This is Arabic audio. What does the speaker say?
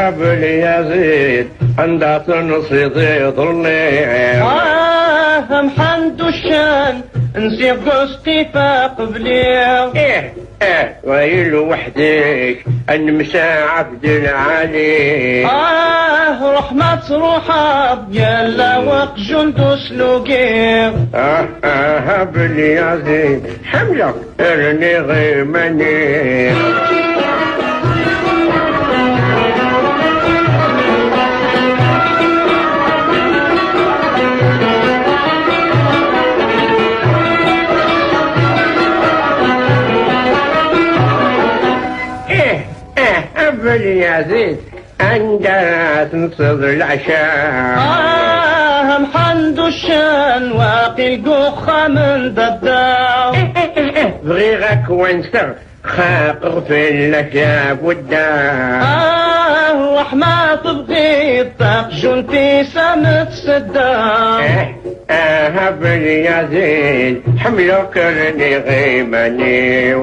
باليزيد عندها تنصيد ظلني محمد الشان نسي قصتي فقبلي ويل وحدك نمشى عبد العلي رحمة روحك يلا وق جند سلوكي باليزيد حملك ارني غيمني باليزيد عندها تنصد العشاء محمد الشان واقي القخة من ضداو بغيغك وانسر خاقر في اللجاب والدار رحمة تبغي طاق جنتي سمت سداو باليزيد حملك رني غيمني